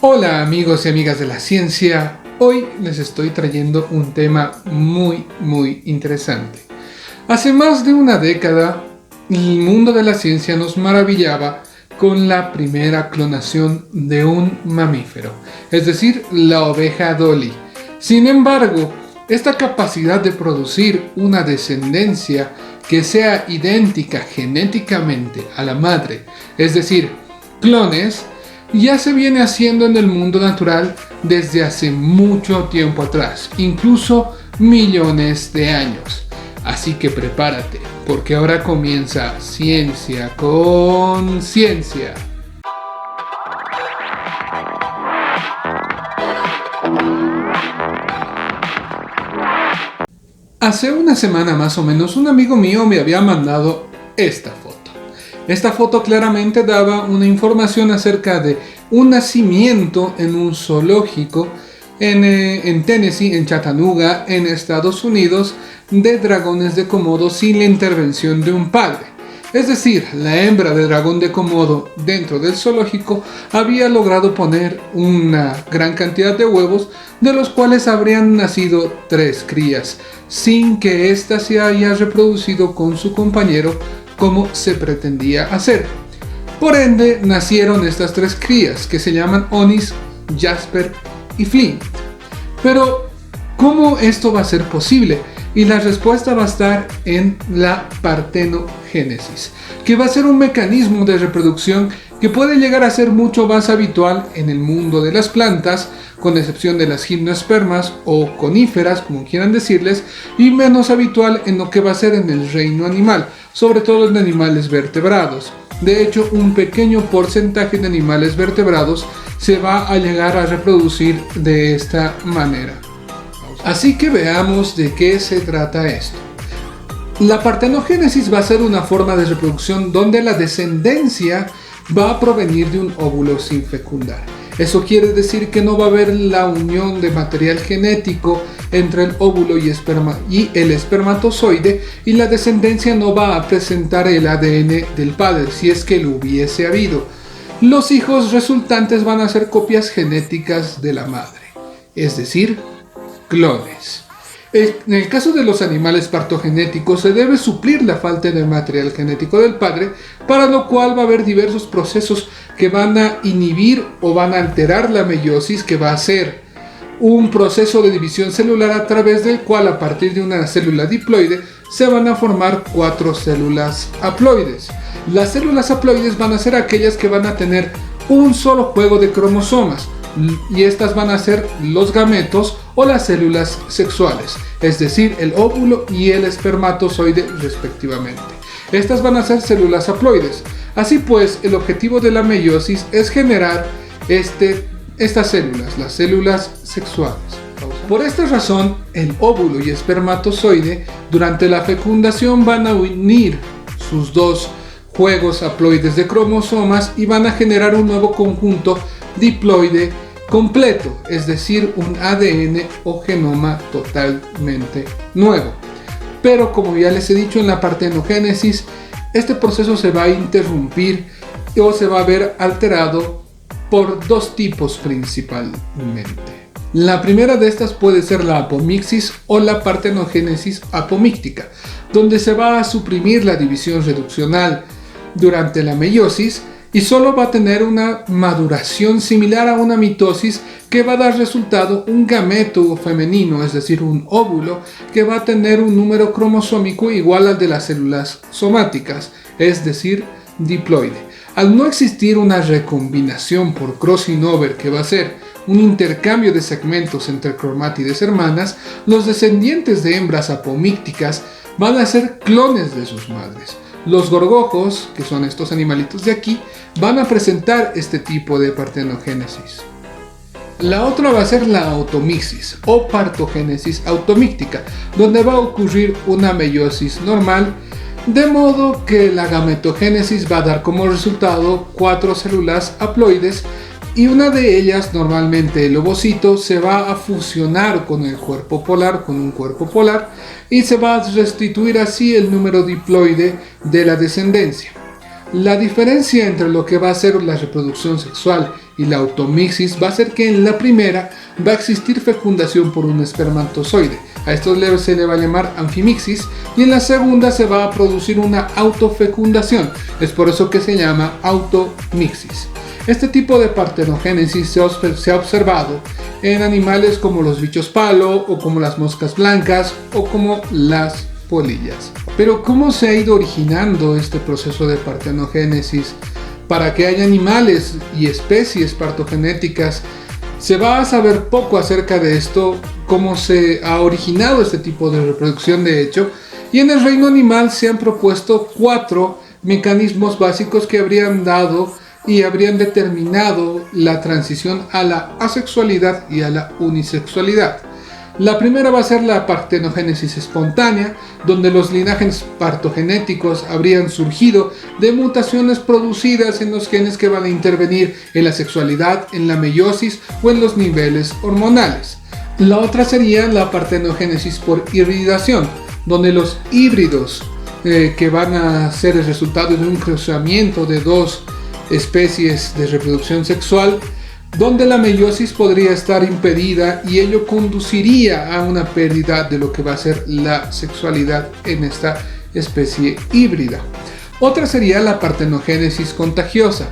Hola amigos y amigas de la ciencia, hoy les estoy trayendo un tema muy interesante. Hace más de una década, el mundo de la ciencia nos maravillaba con la primera clonación de un mamífero, es decir, la oveja Dolly. Sin embargo, esta capacidad de producir una descendencia que sea idéntica genéticamente a la madre, es decir, clones, ya se viene haciendo en el mundo natural desde hace mucho tiempo atrás, incluso millones de años. Así que prepárate, porque ahora comienza Ciencia con Ciencia. Hace una semana más o menos, un amigo mío me había mandado esta foto. Esta foto claramente daba una información acerca de un nacimiento en un zoológico en Tennessee, en Chattanooga, en Estados Unidos, de dragones de Komodo sin la intervención de un padre. Es decir, la hembra de dragón de Komodo dentro del zoológico había logrado poner una gran cantidad de huevos, de los cuales habrían nacido 3 crías, sin que ésta se haya reproducido con su compañero como se pretendía hacer. Por ende, nacieron estas 3 crías, que se llaman Onis, Jasper y Flint. Pero, ¿cómo esto va a ser posible? Y la respuesta va a estar en la partenogénesis, que va a ser un mecanismo de reproducción que puede llegar a ser mucho más habitual en el mundo de las plantas, con excepción de las gimnospermas o coníferas, como quieran decirles, y menos habitual en lo que va a ser en el reino animal, sobre todo en animales vertebrados. De hecho, un pequeño porcentaje de animales vertebrados se va a llegar a reproducir de esta manera. Así que veamos de qué se trata esto. La partenogénesis va a ser una forma de reproducción donde la descendencia va a provenir de un óvulo sin fecundar. Eso quiere decir que no va a haber la unión de material genético entre el óvulo y el espermatozoide, y la descendencia no va a presentar el ADN del padre, si es que lo hubiese habido. Los hijos resultantes van a ser copias genéticas de la madre, es decir, clones. En el caso de los animales partogenéticos se debe suplir la falta de material genético del padre, para lo cual va a haber diversos procesos que van a inhibir o van a alterar la meiosis, que va a ser un proceso de división celular a través del cual, a partir de una célula diploide, se van a formar 4 células haploides. Las células haploides van a ser aquellas que van a tener un solo juego de cromosomas, y estas van a ser los gametos o las células sexuales, es decir, el óvulo y el espermatozoide respectivamente. Estas van a ser células haploides. Así pues, el objetivo de la meiosis es generar estas células, las células sexuales. Por esta razón, el óvulo y espermatozoide durante la fecundación van a unir sus 2 juegos haploides de cromosomas y van a generar un nuevo conjunto diploide completo, es decir, un ADN o genoma totalmente nuevo. Pero como ya les he dicho, en la partenogénesis este proceso se va a interrumpir o se va a ver alterado por 2 tipos principalmente. La primera de estas puede ser la apomixis o la partenogénesis apomíctica, donde se va a suprimir la división reduccional durante la meiosis y solo va a tener una maduración similar a una mitosis, que va a dar resultado un gameto femenino, es decir, un óvulo, que va a tener un número cromosómico igual al de las células somáticas, es decir, diploide. Al no existir una recombinación por crossing over, que va a ser un intercambio de segmentos entre cromátides hermanas, los descendientes de hembras apomícticas van a ser clones de sus madres. Los gorgojos, que son estos animalitos de aquí, van a presentar este tipo de partenogénesis. La otra va a ser la automixis o partogénesis automíctica, donde va a ocurrir una meiosis normal, de modo que la gametogénesis va a dar como resultado 4 células haploides, y una de ellas, normalmente el ovocito, se va a fusionar con el cuerpo polar, con un cuerpo polar, y se va a restituir así el número diploide de la descendencia. La diferencia entre lo que va a ser la reproducción sexual y la automixis va a hacer que en la primera va a existir fecundación por un espermatozoide. A esto se le va a llamar anfimixis, y en la segunda se va a producir una autofecundación. Es por eso que se llama automixis. Este tipo de partenogénesis se ha observado en animales como los bichos palo, o como las moscas blancas, o como las polillas. Pero ¿cómo se ha ido originando este proceso de partenogénesis para que haya animales y especies partogenéticas? Se va a saber poco acerca de esto, cómo se ha originado este tipo de reproducción de hecho, y en el reino animal se han propuesto 4 mecanismos básicos que habrían dado y habrían determinado la transición a la asexualidad y a la unisexualidad. La primera va a ser la partenogénesis espontánea, donde los linajes partogenéticos habrían surgido de mutaciones producidas en los genes que van a intervenir en la sexualidad, en la meiosis o en los niveles hormonales. La otra sería la partenogénesis por hibridación, donde los híbridos que van a ser el resultado de un cruzamiento de 2 especies de reproducción sexual, donde la meiosis podría estar impedida y ello conduciría a una pérdida de lo que va a ser la sexualidad en esta especie híbrida. Otra sería la partenogénesis contagiosa,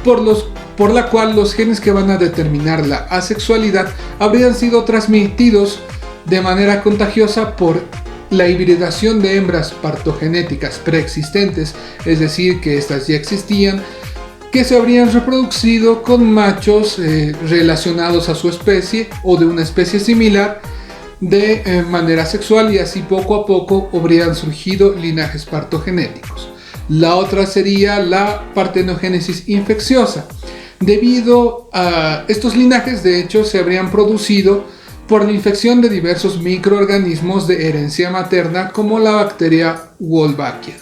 por la cual los genes que van a determinar la asexualidad habrían sido transmitidos de manera contagiosa por la hibridación de hembras partogenéticas preexistentes, es decir, que estas ya existían, que se habrían reproducido con machos relacionados a su especie o de una especie similar de manera sexual, y así poco a poco habrían surgido linajes partogenéticos. La otra sería la partenogénesis infecciosa. Debido a estos linajes, de hecho, se habrían producido por la infección de diversos microorganismos de herencia materna como la bacteria Wolbachia.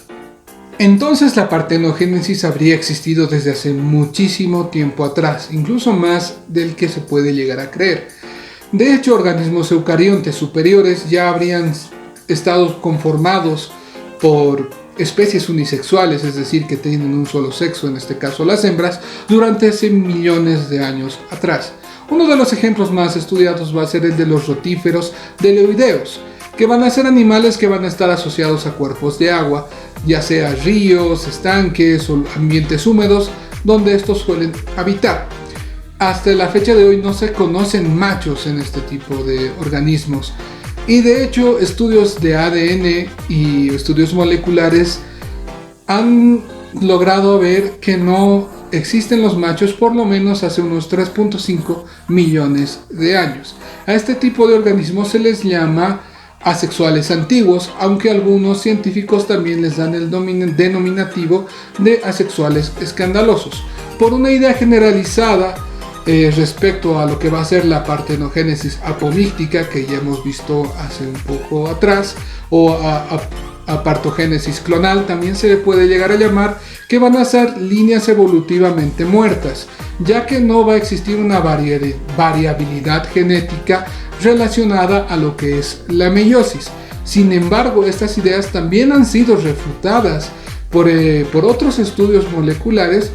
Entonces la partenogénesis habría existido desde hace muchísimo tiempo atrás, incluso más del que se puede llegar a creer. De hecho, organismos eucariontes superiores ya habrían estado conformados por especies unisexuales, es decir, que tienen un solo sexo, en este caso las hembras, durante hace millones de años atrás. Uno de los ejemplos más estudiados va a ser el de los rotíferos deleoideos, que van a ser animales que van a estar asociados a cuerpos de agua, ya sea ríos, estanques o ambientes húmedos, donde estos suelen habitar. Hasta la fecha de hoy no se conocen machos en este tipo de organismos, y de hecho estudios de ADN y estudios moleculares han logrado ver que no existen los machos por lo menos hace unos 3.5 millones de años. A este tipo de organismos se les llama asexuales antiguos, aunque algunos científicos también les dan el denominativo de asexuales escandalosos, por una idea generalizada respecto a lo que va a ser la partenogénesis apomíctica, que ya hemos visto hace un poco atrás, o a partogénesis clonal también se le puede llegar a llamar, que van a ser líneas evolutivamente muertas, ya que no va a existir una variabilidad genética relacionada a lo que es la meiosis. Sin embargo, estas ideas también han sido refutadas por otros estudios moleculares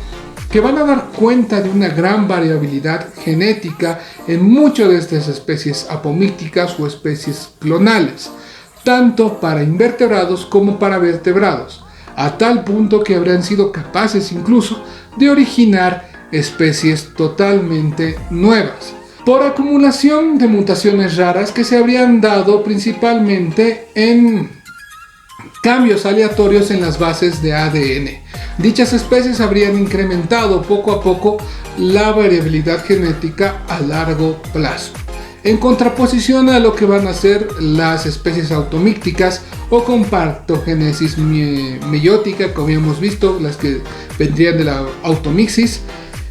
que van a dar cuenta de una gran variabilidad genética en muchas de estas especies apomícticas o especies clonales, tanto para invertebrados como para vertebrados, a tal punto que habrían sido capaces incluso de originar especies totalmente nuevas, por acumulación de mutaciones raras que se habrían dado principalmente en cambios aleatorios en las bases de ADN. Dichas especies habrían incrementado poco a poco la variabilidad genética a largo plazo, en contraposición a lo que van a ser las especies automícticas o con partogénesis meiótica, como habíamos visto, las que vendrían de la automixis,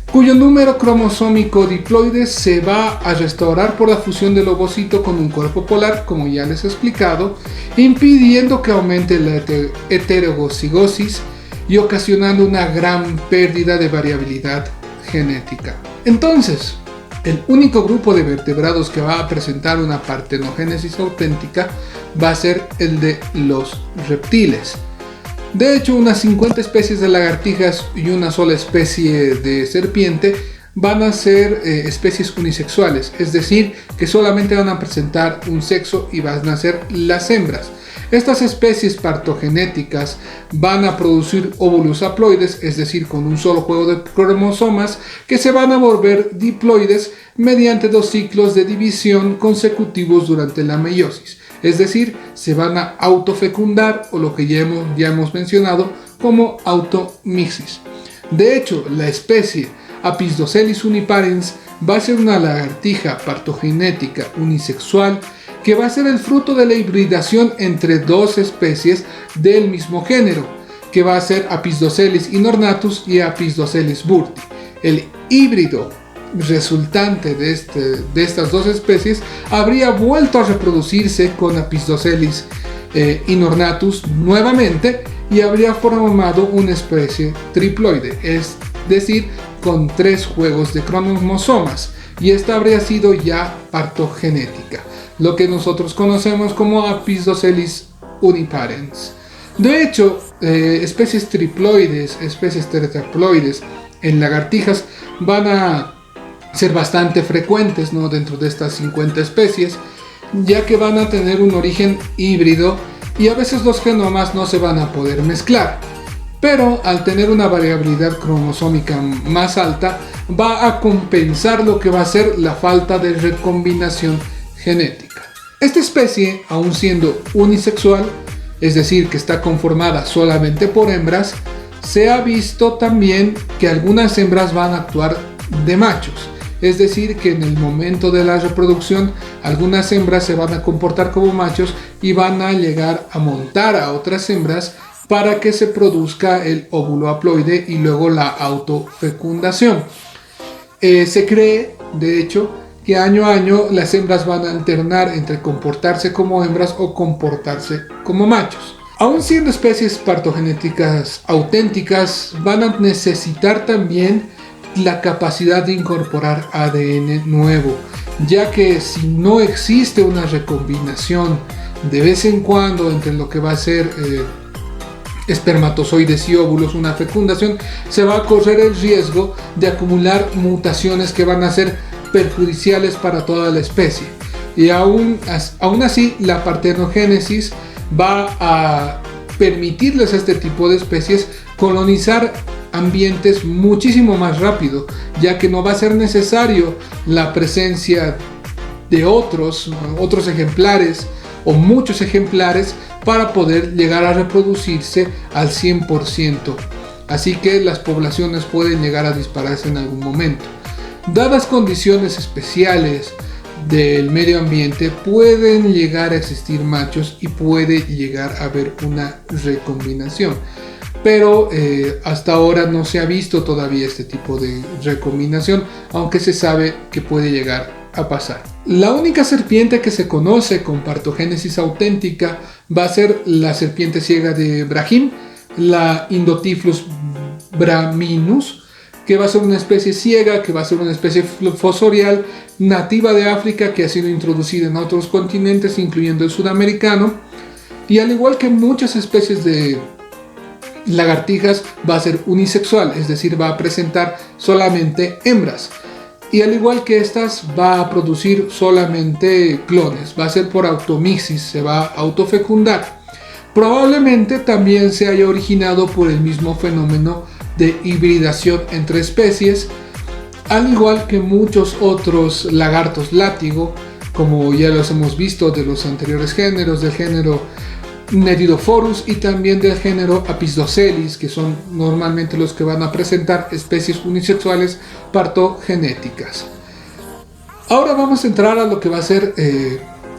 cuyo número cromosómico diploide se va a restaurar por la fusión del ovocito con un cuerpo polar, como ya les he explicado, impidiendo que aumente la heterocigosis y ocasionando una gran pérdida de variabilidad genética. Entonces, el único grupo de vertebrados que va a presentar una partenogénesis auténtica va a ser el de los reptiles. De hecho, unas 50 especies de lagartijas y una sola especie de serpiente van a ser especies unisexuales, es decir, que solamente van a presentar un sexo y van a ser las hembras. Estas especies partogenéticas van a producir óvulos haploides, es decir, con un solo juego de cromosomas que se van a volver diploides mediante 2 ciclos de división consecutivos durante la meiosis. Es decir, se van a autofecundar, o lo que ya hemos mencionado como automixis. De hecho, la especie Apisdocelis uniparens va a ser una lagartija partogenética unisexual que va a ser el fruto de la hibridación entre 2 especies del mismo género, que va a ser Apisdocelis inornatus y Apisdocelis burti. El híbrido resultante de estas 2 especies habría vuelto a reproducirse con Apisdocelis inornatus nuevamente y habría formado una especie triploide, es decir, con 3 juegos de cromosomas, y esta habría sido ya partogenética, lo que nosotros conocemos como Apisdocelis uniparens. De hecho, especies triploides, especies tetraploides en lagartijas van a ser bastante frecuentes, ¿no?, dentro de estas 50 especies, ya que van a tener un origen híbrido y a veces los genomas no se van a poder mezclar. Pero al tener una variabilidad cromosómica más alta, va a compensar lo que va a ser la falta de recombinación genética. Esta especie, aun siendo unisexual, es decir, que está conformada solamente por hembras, se ha visto también que algunas hembras van a actuar de machos. Es decir, que en el momento de la reproducción, algunas hembras se van a comportar como machos y van a llegar a montar a otras hembras para que se produzca el óvulo haploide y luego la autofecundación. Se cree, de hecho, que año a año las hembras van a alternar entre comportarse como hembras o comportarse como machos. Aun siendo especies partogenéticas auténticas, van a necesitar también la capacidad de incorporar ADN nuevo, ya que si no existe una recombinación de vez en cuando entre lo que va a ser espermatozoides y óvulos, una fecundación, se va a correr el riesgo de acumular mutaciones que van a ser perjudiciales para toda la especie. Y aún así, la partenogénesis va a permitirles a este tipo de especies colonizar ambientes muchísimo más rápido, ya que no va a ser necesario la presencia de otros ejemplares o muchos ejemplares para poder llegar a reproducirse al 100%. Así que las poblaciones pueden llegar a dispararse en algún momento. Dadas condiciones especiales del medio ambiente, pueden llegar a existir machos y puede llegar a haber una recombinación. Pero hasta ahora no se ha visto todavía este tipo de recombinación, aunque se sabe que puede llegar a pasar. La única serpiente que se conoce con partogénesis auténtica va a ser la serpiente ciega de Brahim, la Indotyphlus braminus, que va a ser una especie ciega, que va a ser una especie fosorial nativa de África, que ha sido introducida en otros continentes, incluyendo el sudamericano, y al igual que muchas especies de lagartijas, va a ser unisexual, es decir, va a presentar solamente hembras. Y al igual que estas, va a producir solamente clones, va a ser por automixis, se va a autofecundar. Probablemente también se haya originado por el mismo fenómeno de hibridación entre especies, al igual que muchos otros lagartos látigo, como ya los hemos visto de los anteriores géneros, del género Neridophorus y también del género Apisdocelis, que son normalmente los que van a presentar especies unisexuales partogenéticas. Ahora vamos a entrar a lo que va a ser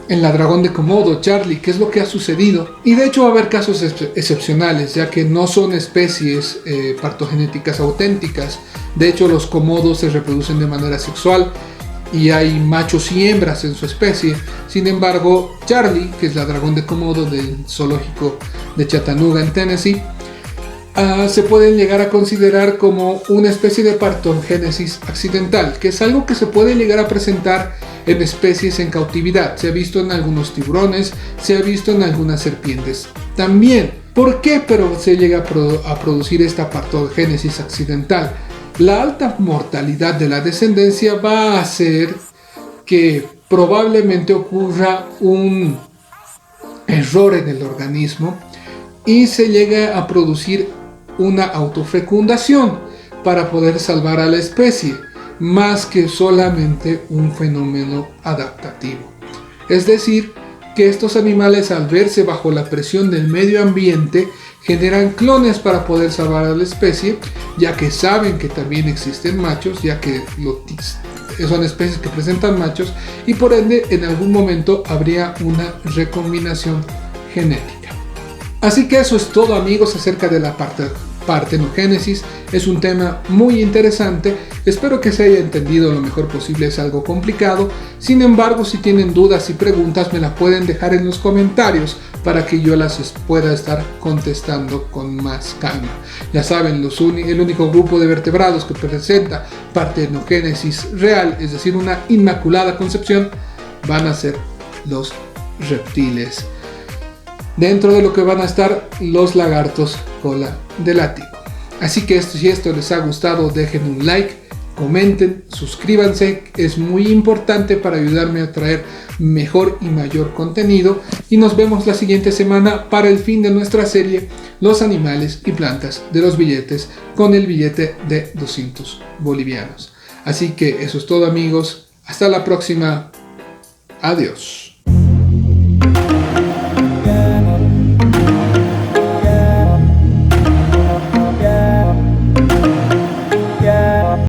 en la dragón de Komodo, Charlie, qué es lo que ha sucedido. Y de hecho va a haber casos excepcionales, ya que no son especies partogenéticas auténticas. De hecho, los komodos se reproducen de manera sexual y hay machos y hembras en su especie. Sin embargo, Charlie, que es la dragón de Komodo del zoológico de Chattanooga en Tennessee, se pueden llegar a considerar como una especie de partogénesis accidental, que es algo que se puede llegar a presentar en especies en cautividad. Se ha visto en algunos tiburones, se ha visto en algunas serpientes también. ¿Por qué pero se llega a producir esta partogénesis accidental? La alta mortalidad de la descendencia va a hacer que probablemente ocurra un error en el organismo y se llega a producir una autofecundación para poder salvar a la especie, más que solamente un fenómeno adaptativo. Es decir, que estos animales, al verse bajo la presión del medio ambiente, generan clones para poder salvar a la especie, ya que saben que también existen machos, ya que son especies que presentan machos, y por ende en algún momento habría una recombinación genética. Así que eso es todo, amigos, acerca de la partenogénesis. Es un tema muy interesante, espero que se haya entendido lo mejor posible, es algo complicado. Sin embargo, si tienen dudas y preguntas me las pueden dejar en los comentarios para que yo las pueda estar contestando con más calma. Ya saben, el único grupo de vertebrados que presenta partenogénesis real, es decir, una inmaculada concepción, van a ser los reptiles. Dentro de lo que van a estar los lagartos cola de látigo. Así que si esto les ha gustado, dejen un like, comenten, suscríbanse, es muy importante para ayudarme a traer mejor y mayor contenido, y nos vemos la siguiente semana para el fin de nuestra serie Los animales y plantas de los billetes, con el billete de 200 bolivianos. Así que eso es todo, amigos, hasta la próxima, adiós.